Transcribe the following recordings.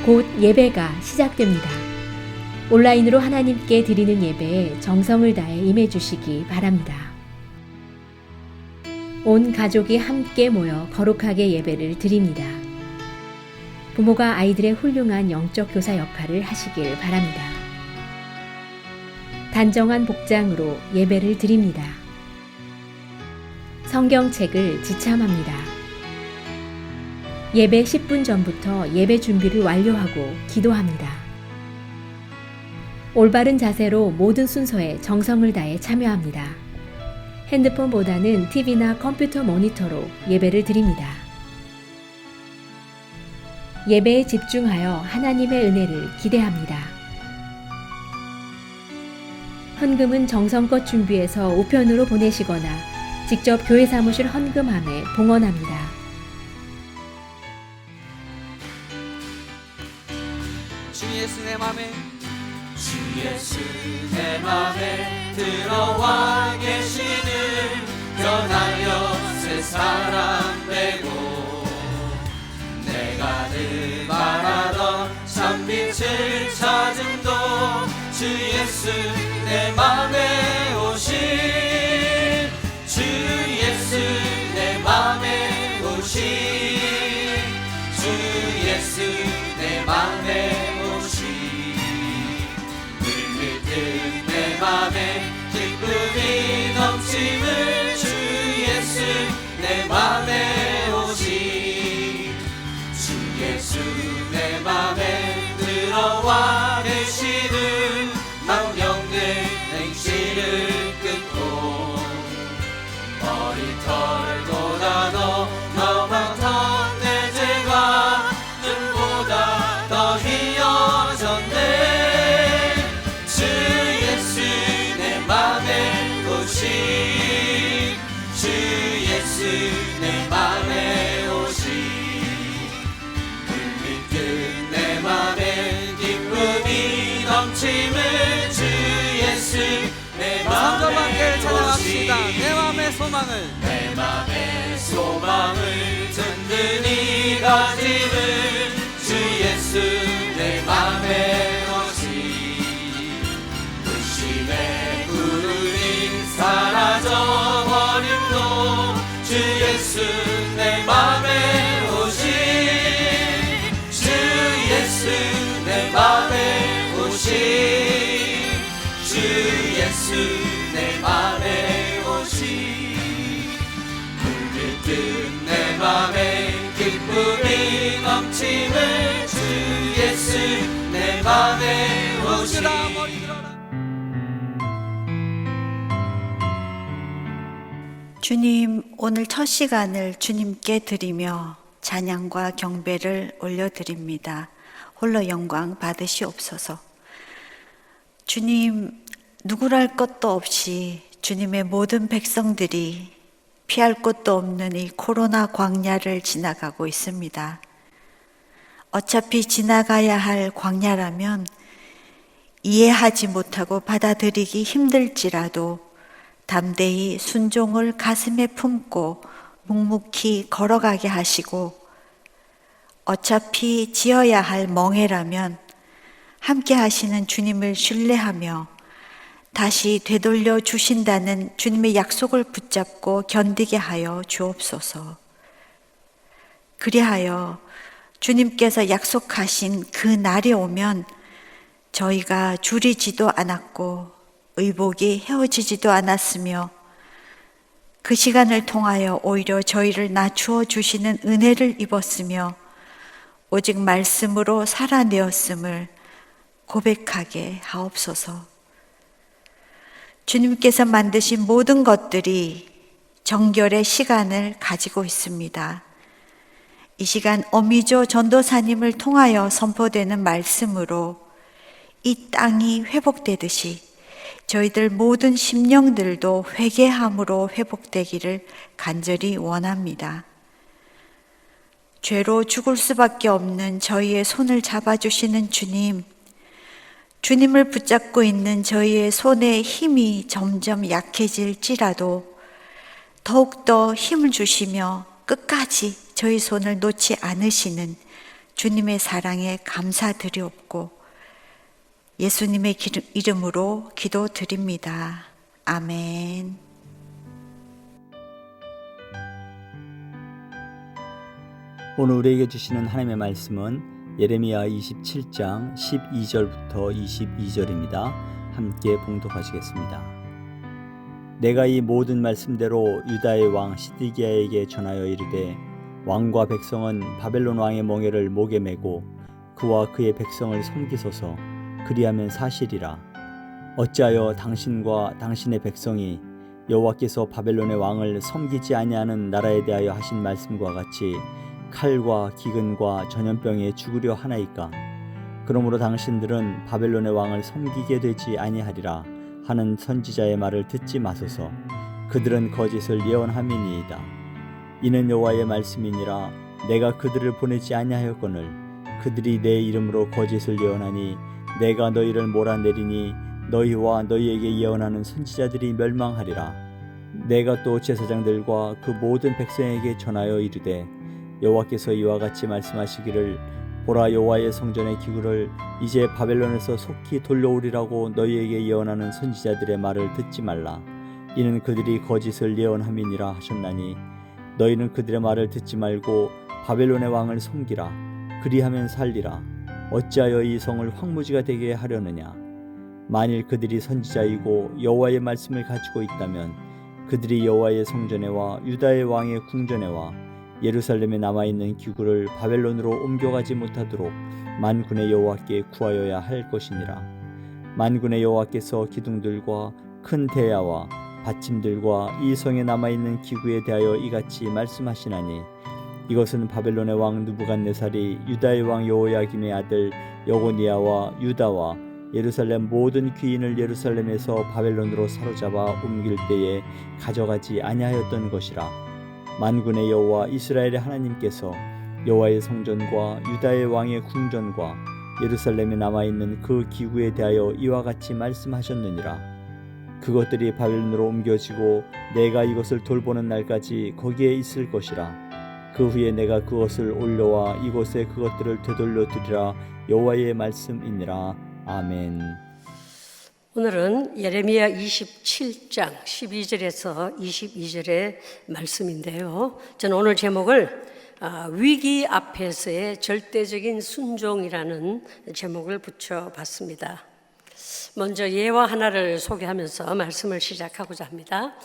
곧 예배가 시작됩니다. 온라인으로 하나님께 드리는 예배에 정성을 다해 임해 주시기 바랍니다. 온 가족이 함께 모여 거룩하게 예배를 드립니다. 부모가 아이들의 훌륭한 영적 교사 역할을 하시길 바랍니다. 단정한 복장으로 예배를 드립니다. 성경책을 지참합니다. 예배 10분 전부터 예배 준비를 완료하고 기도합니다. 올바른 자세로 모든 순서에 정성을 다해 참여합니다. 핸드폰보다는 TV나 컴퓨터 모니터로 예배를 드립니다. 예배에 집중하여 하나님의 은혜를 기대합니다. 헌금은 정성껏 준비해서 우편으로 보내시거나 직접 교회 사무실 헌금함에 봉헌합니다. 주 예수 내 맘에 주 예수 내 맘에 들어와 계시는 변하여 새 사람 되고 내가 늘 바라던 참빛을 찾음도 주 예수 내 맘에 오신 주 예수 내 맘에 오신 주 예수 내 맘에 내 맘에 기쁨이 넘침을 주 예수 내 맘에 오시 주 예수 내 맘에 들어와 계시는 망령들 행실을 끊고 머리털보다 더 많던 내 죄가 눈보다 더 희어졌네 주 예수 내 맘에 오시 물밀듯 내 맘에 기쁨이 넘침을 주 예수 내 맘에 오시 내 맘의 소망을 든든히 가지는 주 예수 내 맘에 오시 의심의 구름이 사라져버림도 주 예수 내 맘에 오시 주 예수 내 맘에 오시 주 예수 내 맘에 오시 물밀듯 내 맘에 기쁨이 넘침을 주 예수 내 맘에 오시 주님, 오늘 첫 시간을 주님께 드리며 찬양과 경배를 올려드립니다. 홀로 영광 받으시옵소서. 주님, 누구랄 것도 없이 주님의 모든 백성들이 피할 곳도 없는 이 코로나 광야를 지나가고 있습니다. 어차피 지나가야 할 광야라면 이해하지 못하고 받아들이기 힘들지라도 담대히 순종을 가슴에 품고 묵묵히 걸어가게 하시고 어차피 지어야 할 멍에라면 함께 하시는 주님을 신뢰하며 다시 되돌려 주신다는 주님의 약속을 붙잡고 견디게 하여 주옵소서. 그리하여 주님께서 약속하신 그 날이 오면 저희가 줄이지도 않았고 의복이 헤어지지도 않았으며 그 시간을 통하여 오히려 저희를 낮추어 주시는 은혜를 입었으며 오직 말씀으로 살아내었음을 고백하게 하옵소서. 주님께서 만드신 모든 것들이 정결의 시간을 가지고 있습니다. 이 시간 어미조 전도사님을 통하여 선포되는 말씀으로 이 땅이 회복되듯이 저희들 모든 심령들도 회개함으로 회복되기를 간절히 원합니다. 죄로 죽을 수밖에 없는 저희의 손을 잡아주시는 주님, 주님을 붙잡고 있는 저희의 손에 힘이 점점 약해질지라도 더욱더 힘을 주시며 끝까지 저희 손을 놓지 않으시는 주님의 사랑에 감사드리옵고 예수님의 이름으로 기도드립니다. 아멘. 오늘 우리에게 주시는 하나님의 말씀은 예레미야 27장 12절부터 22절입니다. 함께 봉독하시겠습니다. 내가 이 모든 말씀대로 유다의 왕 시드기야에게 전하여 이르되 왕과 백성은 바벨론 왕의 멍에를 목에 메고 그와 그의 백성을 섬기소서. 그리하면 사실이라. 어찌하여 당신과 당신의 백성이 여호와께서 바벨론의 왕을 섬기지 아니하는 나라에 대하여 하신 말씀과 같이 칼과 기근과 전염병에 죽으려 하나이까. 그러므로 당신들은 바벨론의 왕을 섬기게 되지 아니하리라 하는 선지자의 말을 듣지 마소서. 그들은 거짓을 예언함이니이다. 이는 여호와의 말씀이니라. 내가 그들을 보내지 아니하였거늘 그들이 내 이름으로 거짓을 예언하니 내가 너희를 몰아내리니 너희와 너희에게 예언하는 선지자들이 멸망하리라. 내가 또 제사장들과 그 모든 백성에게 전하여 이르되 여호와께서 이와 같이 말씀하시기를 보라, 여호와의 성전의 기구를 이제 바벨론에서 속히 돌려오리라고 너희에게 예언하는 선지자들의 말을 듣지 말라. 이는 그들이 거짓을 예언함이니라 하셨나니 너희는 그들의 말을 듣지 말고 바벨론의 왕을 섬기라. 그리하면 살리라. 어찌하여 이 성을 황무지가 되게 하려느냐. 만일 그들이 선지자이고 여호와의 말씀을 가지고 있다면 그들이 여호와의 성전에와 유다의 왕의 궁전에와 예루살렘에 남아있는 기구를 바벨론으로 옮겨가지 못하도록 만군의 여호와께 구하여야 할 것이니라. 만군의 여호와께서 기둥들과 큰 대야와 받침들과 이 성에 남아있는 기구에 대하여 이같이 말씀하시나니 이것은 바벨론의 왕 느부갓네살이 유다의 왕 여호야김의 아들 여고니아와 유다와 예루살렘 모든 귀인을 예루살렘에서 바벨론으로 사로잡아 옮길 때에 가져가지 아니하였던 것이라. 만군의 여호와 이스라엘의 하나님께서 여호와의 성전과 유다의 왕의 궁전과 예루살렘에 남아있는 그 기구에 대하여 이와 같이 말씀하셨느니라. 그것들이 바벨론으로 옮겨지고 내가 이것을 돌보는 날까지 거기에 있을 것이라. 그 후에 내가 그것을 올려와 이곳에 그것들을 되돌려 두리라. 여호와의 말씀이니라. 아멘. 오늘은 예레미야 27장 12절에서 22절의 말씀인데요. 저는 오늘 제목을 위기 앞에서의 절대적인 순종이라는 제목을 붙여봤습니다. 먼저 예화 하나를 소개하면서 말씀을 시작하고자 합니다.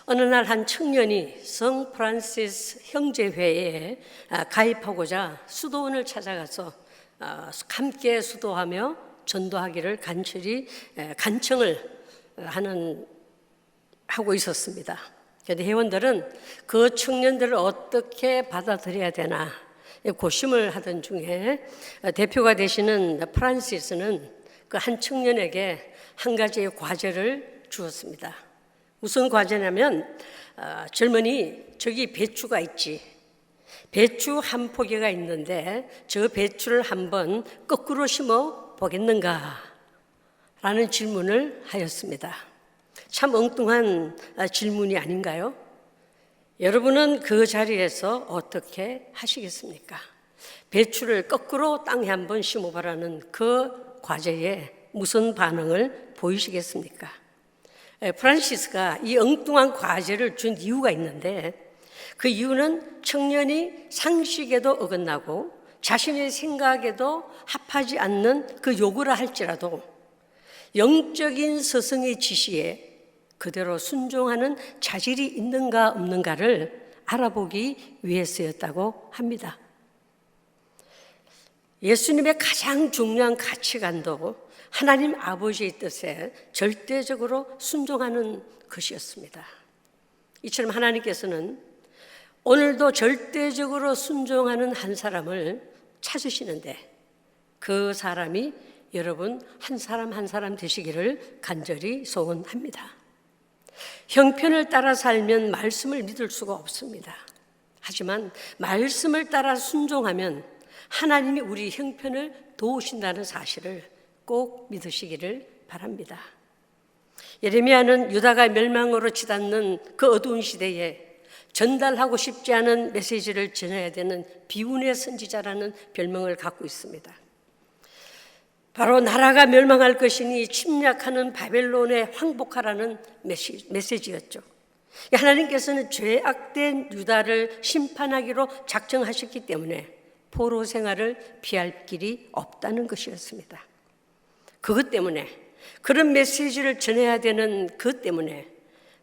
어느 날 한 청년이 성 프란시스 형제회에 가입하고자 수도원을 찾아가서 함께 수도하며 전도하기를 간청을 하고 있었습니다. 그런데 회원들은 그 청년들을 어떻게 받아들여야 되나 고심을 하던 중에 대표가 되시는 프란시스는 그 한 청년에게 한 가지의 과제를 주었습니다. 무슨 과제냐면 젊은이, 저기 배추가 있지. 배추 한 포기가 있는데 저 배추를 한번 거꾸로 심어 보겠는가? 라는 질문을 하였습니다. 참 엉뚱한 질문이 아닌가요? 여러분은 그 자리에서 어떻게 하시겠습니까? 배추를 거꾸로 땅에 한번 심어보라는 그 과제에 무슨 반응을 보이시겠습니까? 프란시스가 이 엉뚱한 과제를 준 이유가 있는데 그 이유는 청년이 상식에도 어긋나고 자신의 생각에도 합하지 않는 그 요구를 할지라도 영적인 스승의 지시에 그대로 순종하는 자질이 있는가 없는가를 알아보기 위해서였다고 합니다. 예수님의 가장 중요한 가치관도 하나님 아버지의 뜻에 절대적으로 순종하는 것이었습니다. 이처럼 하나님께서는 오늘도 절대적으로 순종하는 한 사람을 찾으시는데 그 사람이 여러분 한 사람 한 사람 되시기를 간절히 소원합니다. 형편을 따라 살면 말씀을 믿을 수가 없습니다. 하지만 말씀을 따라 순종하면 하나님이 우리 형편을 도우신다는 사실을 꼭 믿으시기를 바랍니다. 예레미야는 유다가 멸망으로 치닫는 그 어두운 시대에 전달하고 싶지 않은 메시지를 전해야 되는 비운의 선지자라는 별명을 갖고 있습니다. 바로 나라가 멸망할 것이니 침략하는 바벨론에 항복하라는 메시지였죠. 하나님께서는 죄악된 유다를 심판하기로 작정하셨기 때문에 포로 생활을 피할 길이 없다는 것이었습니다. 그것 때문에, 그런 메시지를 전해야 되는 것 때문에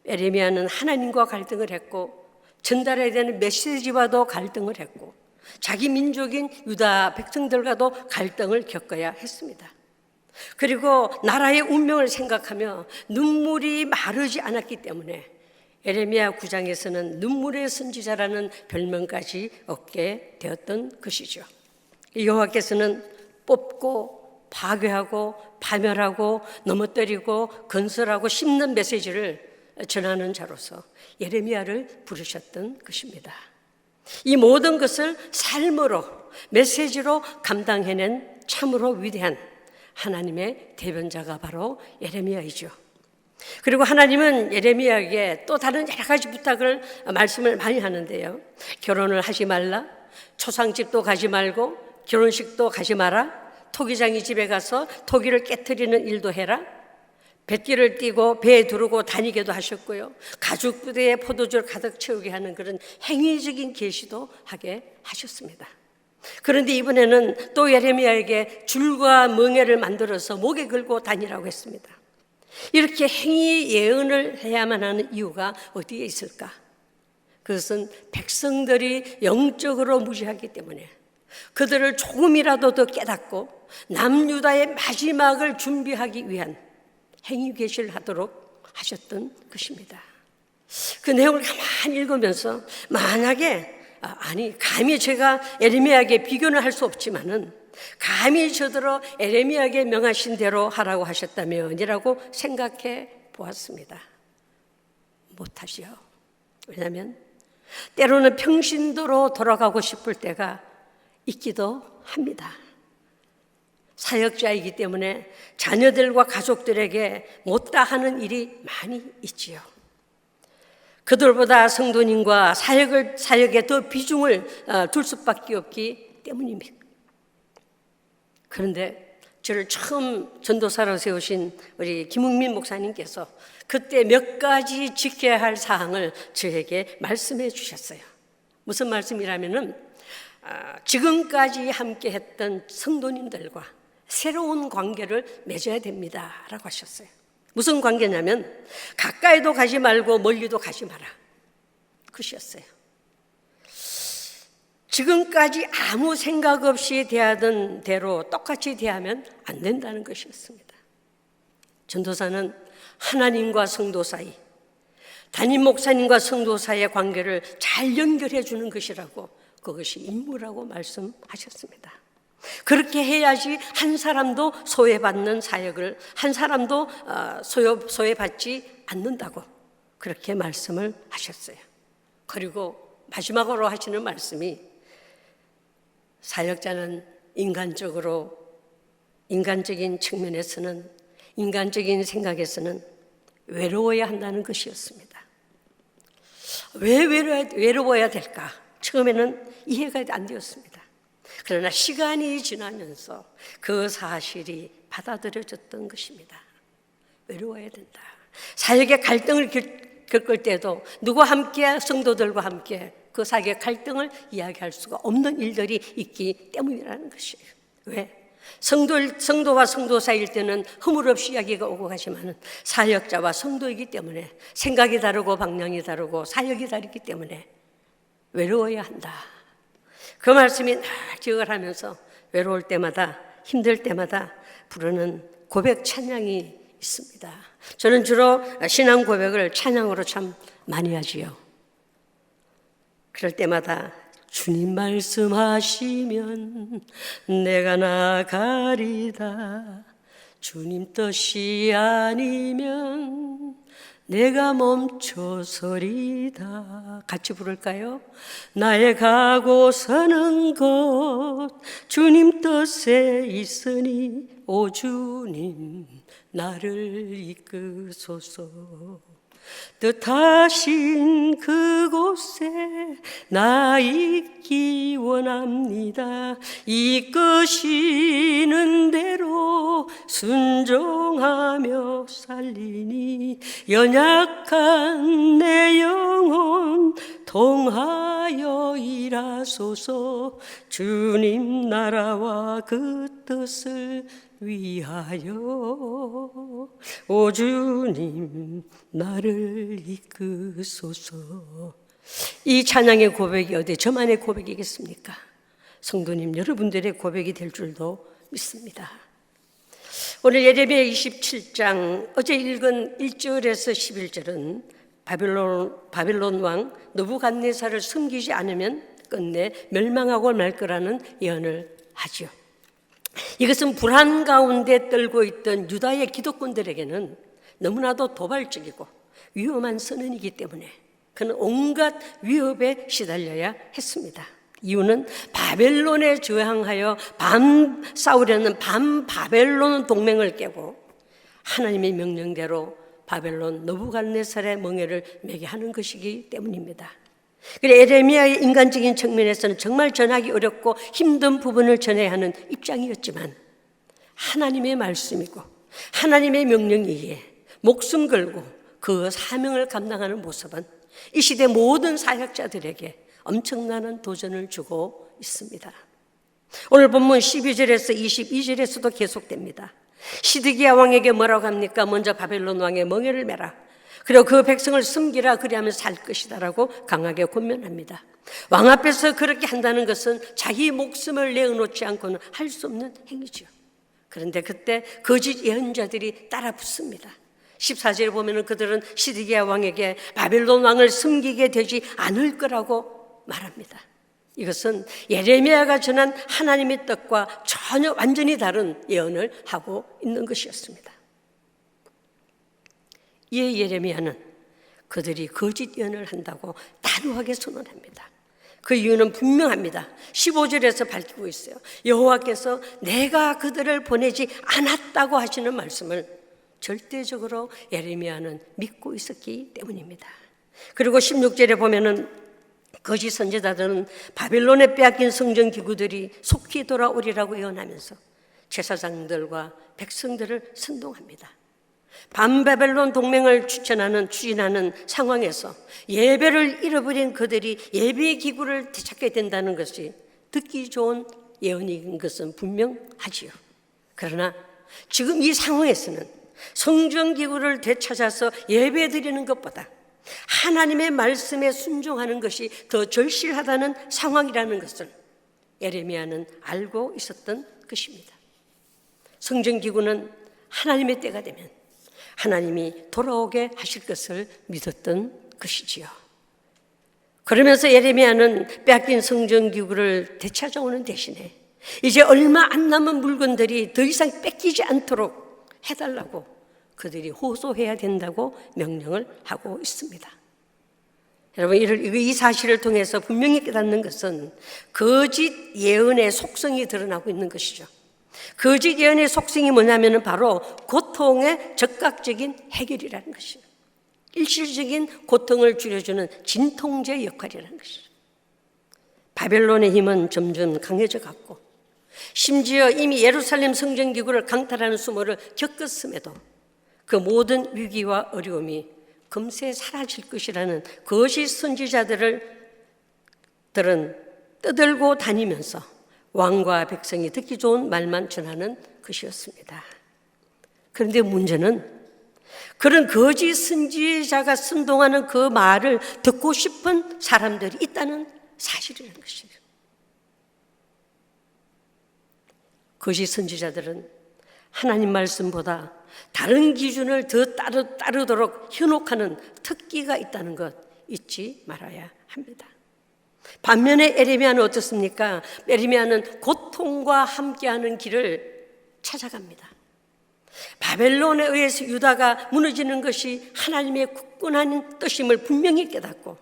에레미야는 하나님과 갈등을 했고, 전달해야 되는 메시지와도 갈등을 했고, 자기 민족인 유다 백성들과도 갈등을 겪어야 했습니다. 그리고 나라의 운명을 생각하며 눈물이 마르지 않았기 때문에 에레미야 9장에서는 눈물의 선지자라는 별명까지 얻게 되었던 것이죠. 여호와께서는 뽑고 파괴하고 파멸하고 넘어뜨리고 건설하고 심는 메시지를 전하는 자로서 예레미야를 부르셨던 것입니다. 이 모든 것을 삶으로, 메시지로 감당해낸 참으로 위대한 하나님의 대변자가 바로 예레미야이죠. 그리고 하나님은 예레미야에게 또 다른 여러 가지 부탁을, 말씀을 많이 하는데요. 결혼을 하지 말라, 초상집도 가지 말고 결혼식도 가지 마라, 토기장이 집에 가서 토기를 깨트리는 일도 해라, 뱃길을 띄고 배에 두르고 다니게도 하셨고요, 가죽 부대에 포도주를 가득 채우게 하는 그런 행위적인 계시도 하게 하셨습니다. 그런데 이번에는 또 예레미야에게 줄과 멍에를 만들어서 목에 걸고 다니라고 했습니다. 이렇게 행위 예언을 해야만 하는 이유가 어디에 있을까? 그것은 백성들이 영적으로 무지하기 때문에 그들을 조금이라도 더 깨닫고 남유다의 마지막을 준비하기 위한 행위 계시를 하도록 하셨던 것입니다. 그 내용을 가만히 읽으면서 만약에 감히 제가 에레미야에게 비교는 할 수 없지만은 감히 저더러 에레미야에게 명하신 대로 하라고 하셨다면이라고 생각해 보았습니다. 못하시오. 왜냐하면 때로는 평신도로 돌아가고 싶을 때가 있기도 합니다. 사역자이기 때문에 자녀들과 가족들에게 못다 하는 일이 많이 있지요. 그들보다 성도님과 사역에 더 비중을 둘 수밖에 없기 때문입니다. 그런데 저를 처음 전도사로 세우신 우리 김웅민 목사님께서 그때 몇 가지 지켜야 할 사항을 저에게 말씀해 주셨어요. 무슨 말씀이라면은 지금까지 함께 했던 성도님들과 새로운 관계를 맺어야 됩니다 라고 하셨어요. 무슨 관계냐면 가까이도 가지 말고 멀리도 가지 마라, 그것이었어요. 지금까지 아무 생각 없이 대하던 대로 똑같이 대하면 안 된다는 것이었습니다. 전도사는 하나님과 성도 사이, 담임 목사님과 성도 사이의 관계를 잘 연결해 주는 것이라고, 그것이 임무라고 말씀하셨습니다. 그렇게 해야지 한 사람도 소외받는 사역을, 한 사람도 소외받지 않는다고 그렇게 말씀을 하셨어요. 그리고 마지막으로 하시는 말씀이 사역자는 인간적인 측면에서는, 인간적인 생각에서는 외로워야 한다는 것이었습니다. 왜 외로워야 될까? 처음에는 이해가 안 되었습니다. 그러나 시간이 지나면서 그 사실이 받아들여졌던 것입니다. 외로워야 된다. 사역의 갈등을 겪을 때도 누구와 함께, 성도들과 함께 그 사역의 갈등을 이야기할 수가 없는 일들이 있기 때문이라는 것이에요. 왜? 성도와 성도 사이일 때는 허물없이 이야기가 오고 가지만 사역자와 성도이기 때문에 생각이 다르고 방향이 다르고 사역이 다르기 때문에 외로워야 한다. 그 말씀이 늘 기억을 하면서 외로울 때마다, 힘들 때마다 부르는 고백 찬양이 있습니다. 저는 주로 신앙 고백을 찬양으로 참 많이 하지요. 그럴 때마다 주님 말씀하시면 내가 나가리다, 주님 뜻이 아니면 내가 멈춰서리다. 같이 부를까요? 나의 가고 서는 곳 주님 뜻에 있으니 오 주님 나를 이끄소서. 뜻하신 그곳에 나 있기 원합니다. 이끄시는 대로 순종하며 살리니 연약한 내 영혼 통하여 일하소서. 주님 나라와 그 뜻을 위하여 오 주님 나를 이끄소서. 이 찬양의 고백이 어디 저만의 고백이겠습니까? 성도님 여러분들의 고백이 될 줄도 믿습니다. 오늘 예레미야 27장 어제 읽은 1절에서 11절은 바벨론 왕 느부갓네살을 섬기지 않으면 끝내 멸망하고 말 거라는 예언을 하죠. 이것은 불안 가운데 떨고 있던 유다의 기득권들에게는 너무나도 도발적이고 위험한 선언이기 때문에 그는 온갖 위협에 시달려야 했습니다. 이유는 바벨론에 저항하여 싸우려는 반바벨론 동맹을 깨고 하나님의 명령대로 바벨론 느부갓네살의 멍에를 매게 하는 것이기 때문입니다. 그래 예레미야의 인간적인 측면에서는 정말 전하기 어렵고 힘든 부분을 전해야 하는 입장이었지만 하나님의 말씀이고 하나님의 명령이기에 목숨 걸고 그 사명을 감당하는 모습은 이 시대 모든 사역자들에게 엄청난 도전을 주고 있습니다. 오늘 본문 12절에서 22절에서도 계속됩니다. 시드기야 왕에게 뭐라고 합니까? 먼저 바벨론 왕의 멍에를 매라. 그리고 그 백성을 섬기라 그리하면 살 것이다 라고 강하게 권면합니다. 왕 앞에서 그렇게 한다는 것은 자기 목숨을 내어놓지 않고는 할 수 없는 행위죠. 그런데 그때 거짓 예언자들이 따라 붙습니다. 14절에 보면 그들은 시드기야 왕에게 바벨론 왕을 섬기게 되지 않을 거라고 말합니다. 이것은 예레미야가 전한 하나님의 뜻과 전혀 완전히 다른 예언을 하고 있는 것이었습니다. 이에 예레미야는 그들이 거짓 예언을 한다고 단호하게 선언합니다. 그 이유는 분명합니다. 15절에서 밝히고 있어요. 여호와께서 내가 그들을 보내지 않았다고 하시는 말씀을 절대적으로 예레미야는 믿고 있었기 때문입니다. 그리고 16절에 보면은 거짓 선지자들은 바벨론에 빼앗긴 성전 기구들이 속히 돌아오리라고 예언하면서 제사장들과 백성들을 선동합니다. 반바벨론 동맹을 추진하는 상황에서 예배를 잃어버린 그들이 예배 기구를 되찾게 된다는 것이 듣기 좋은 예언인 것은 분명하지요. 그러나 지금 이 상황에서는 성전 기구를 되찾아서 예배 드리는 것보다 하나님의 말씀에 순종하는 것이 더 절실하다는 상황이라는 것을 예레미야는 알고 있었던 것입니다. 성전 기구는 하나님의 때가 되면 하나님이 돌아오게 하실 것을 믿었던 것이지요. 그러면서 예레미야는 빼앗긴 성전 기구를 되찾아오는 대신에 이제 얼마 안 남은 물건들이 더 이상 뺏기지 않도록 해달라고 그들이 호소해야 된다고 명령을 하고 있습니다. 여러분, 이 사실을 통해서 분명히 깨닫는 것은 거짓 예언의 속성이 드러나고 있는 것이죠. 거짓 예언의 속성이 뭐냐면 바로 고통의 즉각적인 해결이라는 것이죠. 일시적인 고통을 줄여주는 진통제 역할이라는 것이죠. 바벨론의 힘은 점점 강해져 갔고 심지어 이미 예루살렘 성전 기구를 강탈하는 수모를 겪었음에도 그 모든 위기와 어려움이 금세 사라질 것이라는 거짓 선지자들은 떠들고 다니면서 왕과 백성이 듣기 좋은 말만 전하는 것이었습니다. 그런데 문제는 그런 거짓 선지자가 선동하는 그 말을 듣고 싶은 사람들이 있다는 사실이라는 것이죠. 거짓 선지자들은 하나님 말씀보다 다른 기준을 더 따르도록 현혹하는 특기가 있다는 것 잊지 말아야 합니다. 반면에 예레미야는 어떻습니까? 예레미야는 고통과 함께하는 길을 찾아갑니다. 바벨론에 의해서 유다가 무너지는 것이 하나님의 굳건한 뜻임을 분명히 깨닫고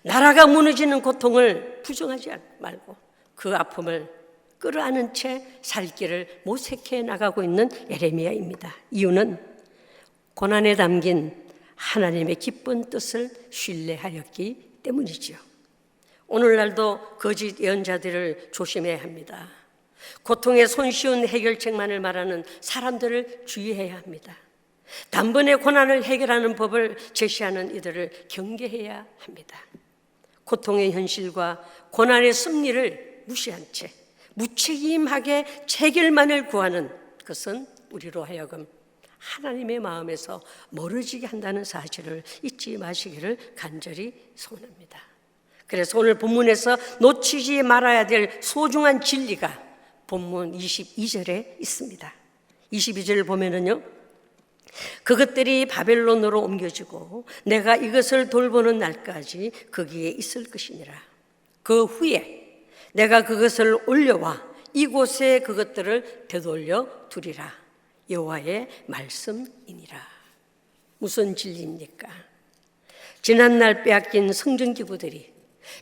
나라가 무너지는 고통을 부정하지 말고 그 아픔을 끌어안은 채 살 길을 모색해 나가고 있는 예레미야입니다. 이유는 고난에 담긴 하나님의 기쁜 뜻을 신뢰하였기 때문이지요. 오늘날도 거짓 예언자들을 조심해야 합니다. 고통의 손쉬운 해결책만을 말하는 사람들을 주의해야 합니다. 단번에 고난을 해결하는 법을 제시하는 이들을 경계해야 합니다. 고통의 현실과 고난의 승리를 무시한 채 무책임하게 해결만을 구하는 것은 우리로 하여금 하나님의 마음에서 멀어지게 한다는 사실을 잊지 마시기를 간절히 소원합니다. 그래서 오늘 본문에서 놓치지 말아야 될 소중한 진리가 본문 22절에 있습니다. 22절을 보면은요, 그것들이 바벨론으로 옮겨지고 내가 이것을 돌보는 날까지 거기에 있을 것이니라. 그 후에 내가 그것을 올려와 이곳에 그것들을 되돌려 두리라. 여호와의 말씀이니라. 무슨 진리입니까? 지난날 빼앗긴 성전기구들이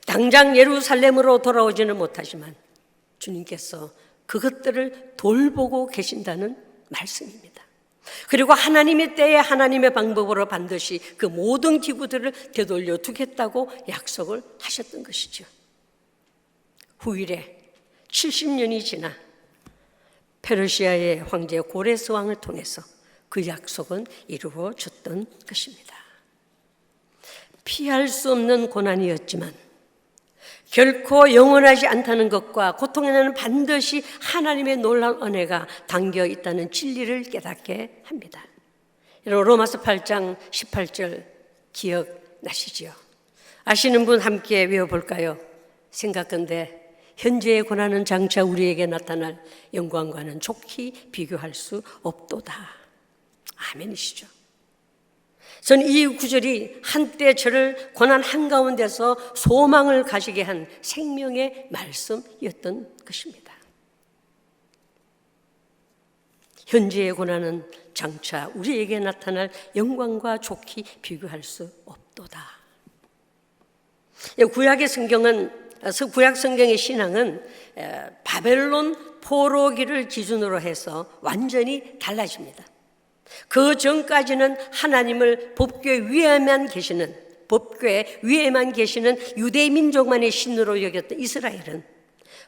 당장 예루살렘으로 돌아오지는 못하지만 주님께서 그것들을 돌보고 계신다는 말씀입니다. 그리고 하나님의 때에 하나님의 방법으로 반드시 그 모든 기구들을 되돌려 두겠다고 약속을 하셨던 것이죠. 후일에 70년이 지나 페르시아의 황제 고레스 왕을 통해서 그 약속은 이루어졌던 것입니다. 피할 수 없는 고난이었지만 결코 영원하지 않다는 것과 고통에는 반드시 하나님의 놀라운 은혜가 담겨 있다는 진리를 깨닫게 합니다. 여러분, 로마서 8장 18절 기억나시죠? 아시는 분 함께 외워볼까요? 생각건대 현재의 고난은 장차 우리에게 나타날 영광과는 좋게 비교할 수 없도다. 아멘이시죠? 저는 이 구절이 한때 저를 고난 한가운데서 소망을 가지게 한 생명의 말씀이었던 것입니다. 현재의 고난은 장차 우리에게 나타날 영광과 좋게 비교할 수 없도다. 구약 성경의 신앙은 바벨론 포로기를 기준으로 해서 완전히 달라집니다. 그 전까지는 하나님을 법궤 위에만 계시는 유대 민족만의 신으로 여겼던 이스라엘은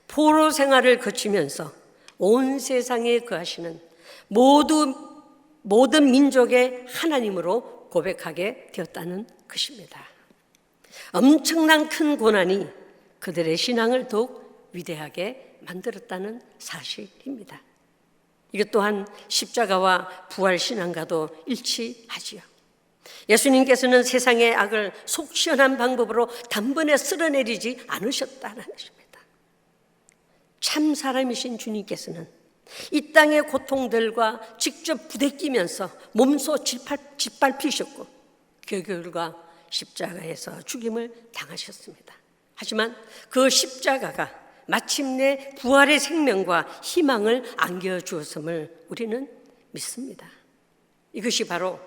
포로 생활을 거치면서 온 세상에 거하시는 모든 민족의 하나님으로 고백하게 되었다는 것입니다. 엄청난 큰 고난이 그들의 신앙을 더욱 위대하게 만들었다는 사실입니다. 이것 또한 십자가와 부활신앙과도 일치하지요. 예수님께서는 세상의 악을 속 시원한 방법으로 단번에 쓸어내리지 않으셨다는 것입니다. 참 사람이신 주님께서는 이 땅의 고통들과 직접 부대끼면서 몸소 짓밟히셨고 그 결과 십자가에서 죽임을 당하셨습니다. 하지만 그 십자가가 마침내 부활의 생명과 희망을 안겨주었음을 우리는 믿습니다. 이것이 바로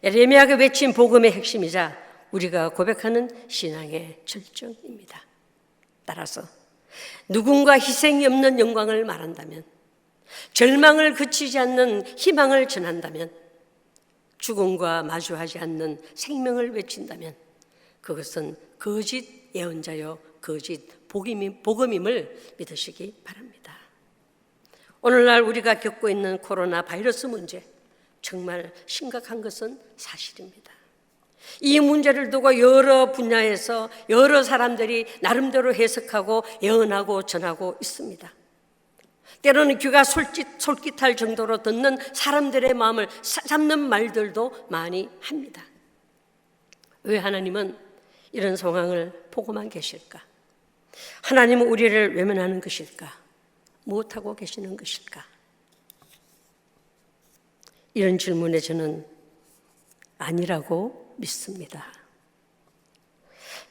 예레미야가 외친 복음의 핵심이자 우리가 고백하는 신앙의 절정입니다. 따라서 누군가 희생이 없는 영광을 말한다면, 절망을 그치지 않는 희망을 전한다면, 죽음과 마주하지 않는 생명을 외친다면 그것은 거짓 예언자요 거짓 복음임을 믿으시기 바랍니다. 오늘날 우리가 겪고 있는 코로나 바이러스 문제, 정말 심각한 것은 사실입니다. 이 문제를 두고 여러 분야에서 여러 사람들이 나름대로 해석하고 예언하고 전하고 있습니다. 때로는 귀가 솔깃할 정도로 듣는 사람들의 마음을 잡는 말들도 많이 합니다. 왜 하나님은 이런 상황을 보고만 계실까? 하나님은 우리를 외면하는 것일까? 무엇하고 계시는 것일까? 이런 질문에 저는 아니라고 믿습니다.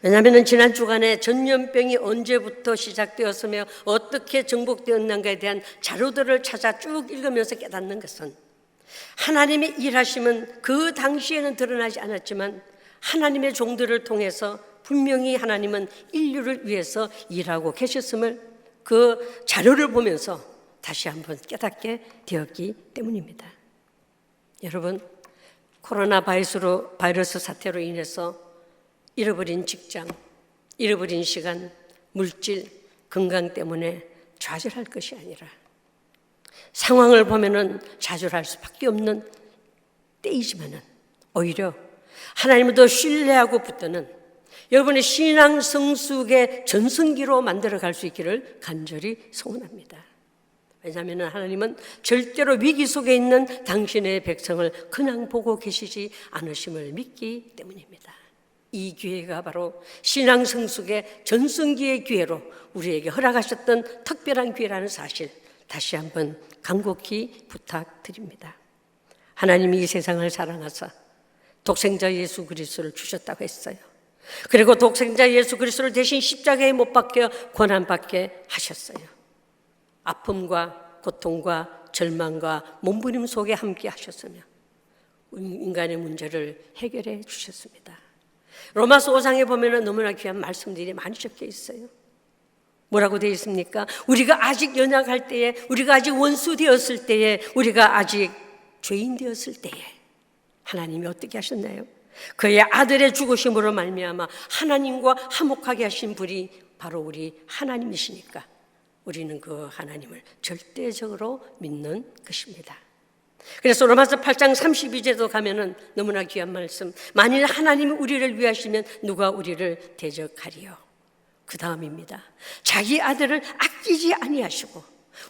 왜냐하면 지난 주간에 전염병이 언제부터 시작되었으며 어떻게 정복되었는가에 대한 자료들을 찾아 쭉 읽으면서 깨닫는 것은 하나님의 일하심은 그 당시에는 드러나지 않았지만 하나님의 종들을 통해서 분명히 하나님은 인류를 위해서 일하고 계셨음을 그 자료를 보면서 다시 한번 깨닫게 되었기 때문입니다. 여러분, 코로나 바이러스 사태로 인해서 잃어버린 직장, 잃어버린 시간, 물질, 건강 때문에 좌절할 것이 아니라 상황을 보면은 좌절할 수밖에 없는 때이지만은 오히려 하나님을 더 신뢰하고 붙드는 여러분의 신앙 성숙의 전승기로 만들어갈 수 있기를 간절히 소원합니다. 왜냐하면 하나님은 절대로 위기 속에 있는 당신의 백성을 그냥 보고 계시지 않으심을 믿기 때문입니다. 이 기회가 바로 신앙 성숙의 전승기의 기회로 우리에게 허락하셨던 특별한 기회라는 사실 다시 한번 간곡히 부탁드립니다. 하나님이 이 세상을 사랑하사 독생자 예수 그리스도를 주셨다고 했어요. 그리고 독생자 예수 그리스도를 대신 십자가에 못 박혀 고난받게 하셨어요. 아픔과 고통과 절망과 몸부림 속에 함께 하셨으며 인간의 문제를 해결해 주셨습니다. 로마서 5장에 보면 너무나 귀한 말씀들이 많이 적혀 있어요. 뭐라고 되어 있습니까? 우리가 아직 연약할 때에, 우리가 아직 원수 되었을 때에, 우리가 아직 죄인 되었을 때에 하나님이 어떻게 하셨나요? 그의 아들의 죽으심으로 말미암아 하나님과 화목하게 하신 분이 바로 우리 하나님이시니까 우리는 그 하나님을 절대적으로 믿는 것입니다. 그래서 로마서 8장 32절도 가면은 너무나 귀한 말씀, 만일 하나님이 우리를 위하시면 누가 우리를 대적하리요? 그 다음입니다. 자기 아들을 아끼지 아니하시고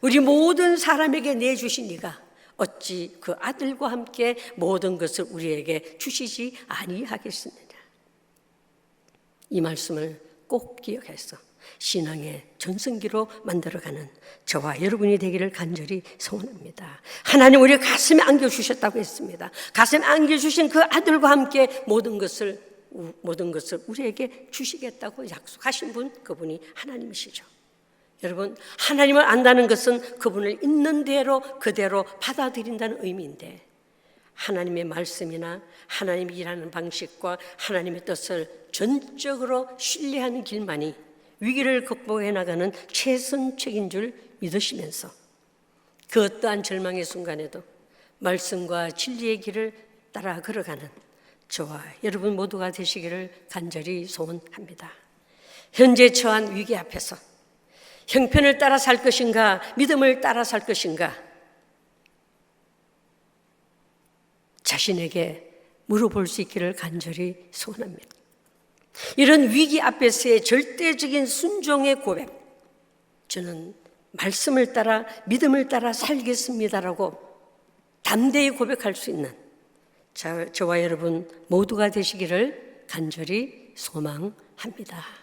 우리 모든 사람에게 내주신 이가 어찌 그 아들과 함께 모든 것을 우리에게 주시지 아니하겠느냐. 이 말씀을 꼭 기억해서 신앙의 전승기로 만들어가는 저와 여러분이 되기를 간절히 소원합니다. 하나님 우리 가슴에 안겨주셨다고 했습니다. 가슴에 안겨주신 그 아들과 함께 모든 것을 우리에게 주시겠다고 약속하신 분, 그분이 하나님이시죠. 여러분, 하나님을 안다는 것은 그분을 있는 대로 그대로 받아들인다는 의미인데 하나님의 말씀이나 하나님이 일하는 방식과 하나님의 뜻을 전적으로 신뢰하는 길만이 위기를 극복해 나가는 최선책인 줄 믿으시면서 그 어떠한 절망의 순간에도 말씀과 진리의 길을 따라 걸어가는 저와 여러분 모두가 되시기를 간절히 소원합니다. 현재 처한 위기 앞에서 형편을 따라 살 것인가, 믿음을 따라 살 것인가, 자신에게 물어볼 수 있기를 간절히 소원합니다. 이런 위기 앞에서의 절대적인 순종의 고백, 저는 말씀을 따라 믿음을 따라 살겠습니다라고 담대히 고백할 수 있는 저와 여러분 모두가 되시기를 간절히 소망합니다.